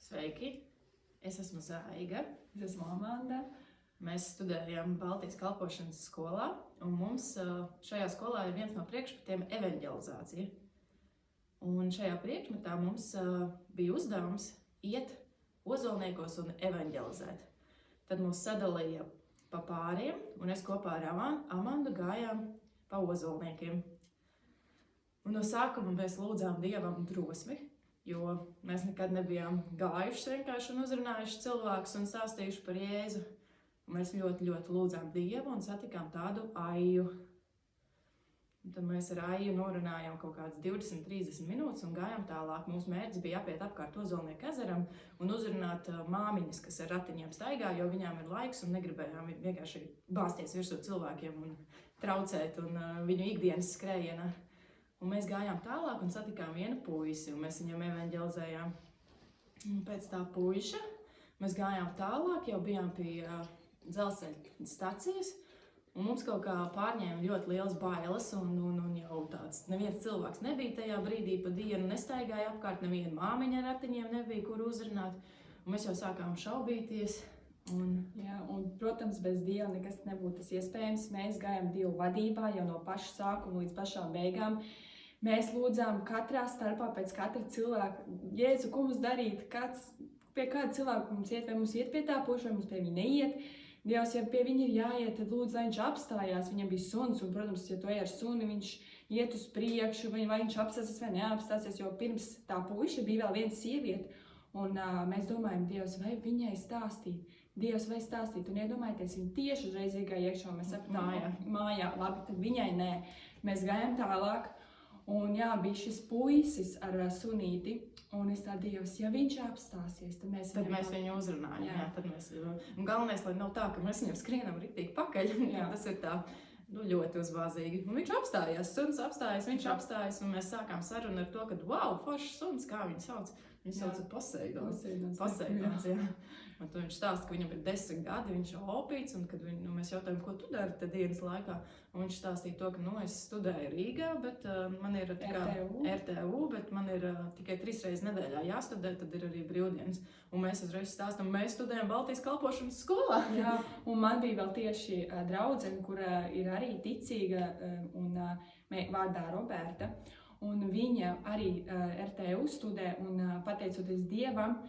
Sveiki! Es esmu Zaiga. Es esmu Amanda. Mēs studējam Baltijas kalpošanas skolā, un mums šajā skolā ir viens no priekšmetiem evanģelizācija. Un šajā priekšmetā mums bija uzdevums iet ozolniekos un evanģelizēt. Tad mūs sadalīja pa pāriem, un es kopā ar Amandu gājām pa ozolniekiem. Un no sākuma mēs lūdzām Dievam drosmi, jo mēs nekad nebijām gājuši vienkārši un uzrunājuši cilvēkus un stāstījuši par Jēzu. Mēs ļoti lūdzām Dievu un satikām tādu Aiju. Un tad mēs ar Aiju norunājām kaut kādas 20-30 minūtes un gājām tālāk. Mūsu mērķis bija apiet apkārt Ozolnieku ezeram un uzrunāt māmiņas, kas ar ratiņiem staigā, jo viņām ir laiks un negribējām vienkārši bāzties virsū cilvēkiem un traucēt un viņu ikdienas skrējienā. Un mēs gājām tālāk un satikām vienu puisi, un mēs viņam evanģelizējām. Un pēc tā puiša mēs gājām tālāk, jau bijām pie dzelzceļa stacijas, un mums kaut kā pārņēma ļoti liels bailes, un jau tāds neviens cilvēks nebija tajā brīdī pa dienu, nestaigāja apkārt, neviena māmiņa ar ratiņiem nebija, kur uzrunāt, un mēs jau sākām šaubīties. Un, protams, bez Dieva nekas nebūtu tas iespējams. Mēs gājām Dievu vadībā jau no paša sākuma līdz pašām beigām. Mēs lūdzām katrā starpā pēc katra cilvēka, Jēzu, ko mums darīt, pie kāda cilvēka mums iet, vai mums iet pie tā puša, vai mums pie viņa neiet. Dievs, ja pie viņa ir jāiet, tad lūdzu, lai viņš apstājās, viņam bija suns, un, protams, ja tu ej ar suni, viņš iet uz priekšu, vai viņš apstāsies vai neapstāsies, jo pirms tā puiša bija vēl viena sieviete, un mēs domājam, Dievs, vai viņai stāstīt, un iedomājieties, viņa tieši uzreiz iegāja iekšā, un mēs sapratām, mājā, labi, tad viņai nē. Mēs gājām tālāk. Un jā, bija šis puisis ar sunīti, un es tā, Dievs, ja viņš apstāsies, tad mēs viņu uzrunājam. Un galvenais, lai nav tā, ka mēs viņam skrienam riktīgi pakaļ, tas ir tā ļoti uzbāzīgi. Un viņš apstājās, suns apstājās, viņš apstājās, un mēs sākām sarunu ar to, ka wow, foršs suns, kā viņu sauc? Viņu sauc Poseidons, jā. Un tad viņš stāsta, ka viņam ir 10 gadi, viņš ir opīts, un kad mēs jautājam, ko tu dari tad dienas laikā, un viņš stāstīja to, ka es studēju Rīgā, bet man ir RTU, bet man ir tikai 3 reizes nedēļā jāstudē, tad ir arī brīvdienas. Un mēs uzreiz stāstam, mēs studējam Baltijas kalpošanas skolā. Jā, un man bija vēl tieši draudzene, kura ir arī ticīga un vārdā Roberta. Un viņa arī RTU studē, un pateicoties Dievam,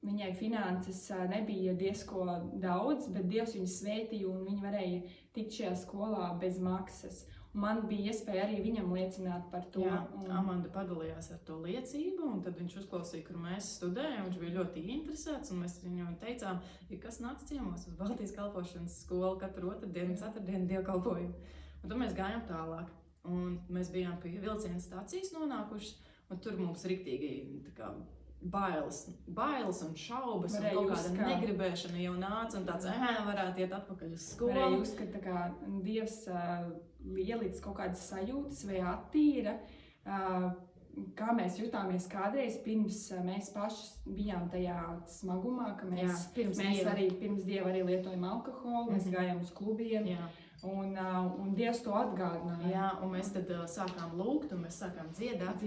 viņai finanses nebija diezko daudz, bet Dievs viņu svētīja, un viņa varēja tikt šajā skolā bez maksas. Un man bija iespēja arī viņam liecināt par to. Jā, Amanda padalījās ar to liecību, un tad viņš uzklausīja, kur mēs studējam, viņš bija ļoti interesēts, un mēs viņam teicām, ja kas nāc ciemos uz Baltijas kalpošanas skolu katru otrdienu, ceturtdienu dievkalpojumu. Un tad mēs gājām tālāk. Un mēs bijām pie vilciena stācijas nonākuši, un tur mums riktīgi bailes un šaubas, un kaut kāda negribēšana jau nāca, un tāds, varētu iet atpakaļ uz skolu. Varēja uzskat, kā Dievs ielic kaut kādas sajūtas vai attīra, kā mēs jutāmies kādreiz, pirms mēs paši bijām tajā smagumā, ka mēs pirms Dieva arī lietojam alkoholu, mēs gājām uz klubiem. Jā. Un Dievs to atgādināja. Jā, un mēs tad sākām lūgt, un mēs sākām dziedāt.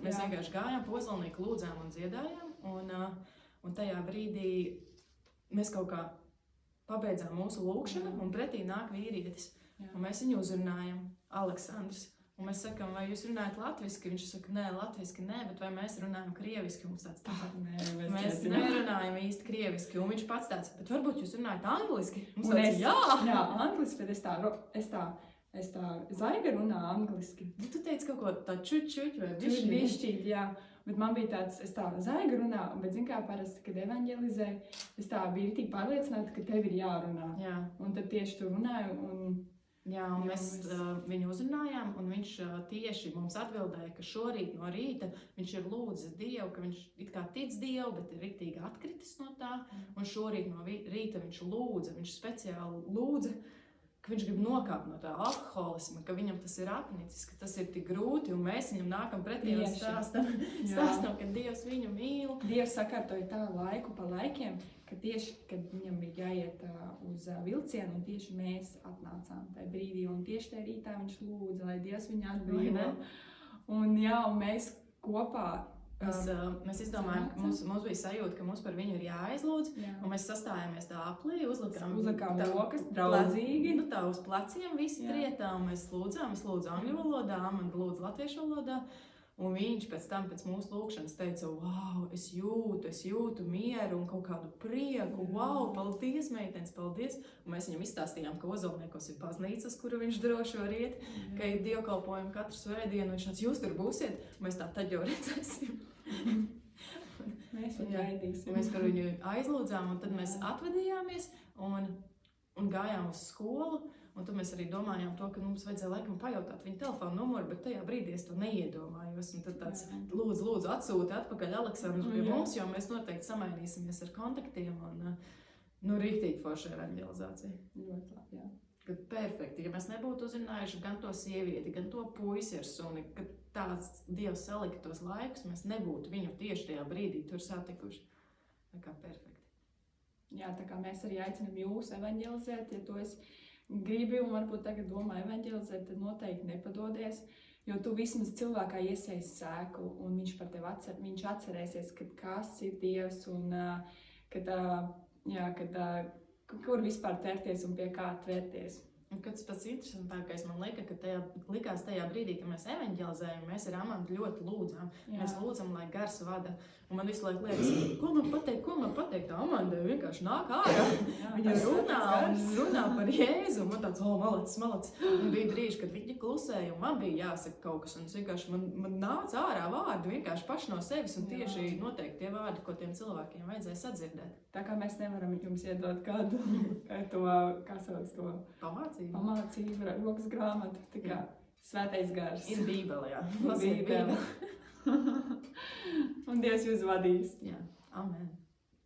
Mēs vienkārši gājām pa Ozolnieku, lūdzām un dziedājām, un tajā brīdī mēs kaut kā pabeidzām mūsu lūgšanu, un pretī nāk vīrietis. Un mēs viņu uzrunājam, Aleksandrs. Un mēs sakām, vai jūs runājat latviski? Viņš saka, nē, latviski nē, bet vai mēs runājam krieviski? Mums tāds mēs nerunājam īsti krieviski. Un viņš pats tāds, bet varbūt jūs runājat angliski? Mums tāds, jā, angliski, bet es tā Zaiga runā angliski. Tu teici kaut ko tā čuķ vai bišķīt, jā. Bet man bija tāds, es tā Zaiga runā, bet zin kā parasti, kad evanģelizē, es tā biju tik pārliecināta, ka tev ir jārunā. Jā. Un tad tieši tu runāju Jā, un mēs viņu uzrunājām, un viņš tieši mums atbildēja, ka šorīt no rīta viņš ir lūdzis Dievu, ka viņš it kā tic Dievu, bet ir riktīgi atkritis no tā, un šorīt no rīta viņš speciāli lūdza, ka viņš grib nokāpt no tā alkoholisma, ka viņam tas ir apnicis, ka tas ir tik grūti, un mēs viņam nākam pretī un stāstam, ka Dievs viņu mīl. Dievs sakārtoja tā laiku pa laikiem, ka tieši, kad viņam bija jāiet uz vilcienu, un tieši mēs atnācām tajā brīdī, un tieši tajā rītā viņš lūdza, lai Dievs viņu atbrīvo. Un mēs kopā Mēs izdomājām, ka mums bija sajūta, ka mums par viņu ir jāaizlūdz. Jā. Un mēs sastājāmies tā aplī, uzlikām rokas draudzīgi. Tā uz pleciem visi trietā, un mēs lūdzām. Es lūdzu angļu valodā, man lūdzu latviešu valodā. Un viņš pēc tam, pēc mūsu lūkšanas teica, wow, es jūtu mieru un kaut kādu prieku, wow, paldies, meitenes, paldies. Un mēs viņam izstāstījām, ka Ozolniekos ir baznīcas, kuru viņš droši var iet, ka ir dievkalpojumi katru svētdienu, un viņš tāds, jūs tur būsiet, mēs tā tad jau redzēsim. Mēs viņu gaidīsim. Mēs par viņu aizlūdzām, un tad mēs atvedījāmies un gājām uz skolu. Un tad mēs arī domājām to, ka mums vajadzēja laikam pajautāt viņa telefonu numuru, bet tajā brīdī es to neiedomājos. Un tad tāds, lūdzu, atsūti atpakaļ Aleksandru pie mums, jo mēs noteikti samainīsimies ar kontaktiem un rīktīgi forša evanģelizācija. Ļoti labi, jā. Kad perfekti, ja mēs nebūtu uzrunājuši gan to sievieti, gan to puisi ar suni, kad tāds Dievs salika tos laikus, mēs nebūtu viņu tieši tajā brīdī tur satikuši. Tā kā perfekti. Jā, tā kā mēs arī aicinam jūs evanģelizēt, ja to es gribi un varbūt tagad domā evanģelizēt, tad noteikti nepadodies, jo tu vismaz cilvēkā iesēsi sēklu un viņš par tevi viņš atcerēsies, kad kas ir Dievs un kur vispār tvērties un pie kā tvērties. Un kas pats interesantākais man likās tajā brīdī, kad mēs evanģelizējam, mēs ar Amandu ļoti lūdzām. Jā. Mēs lūdzam, lai gars vada. Un man visu laiku liekas, ko man pateikt, tā Amanda vienkārši nāk ārā. Viņa runā par Jēzu, un man tāds, malacis. Un bija brīži, kad viņi klusēja, un man bija jāsaka kaut kas, un vienkārši man nāca ārā vārdi vienkārši paši no sevis, un tieši noteikti tie vārdi, ko tiem cilvēkiem vajadzēja sadzirdēt. Tā kā mēs nevaram jums iedot kādu to, kā sauc to? Pamācību, rokas grāmatu, tā kā svētais gars. Ir Bībele, jā. Lasīt Bībeli. Un Dievs jūs vadīs. Jā, amen.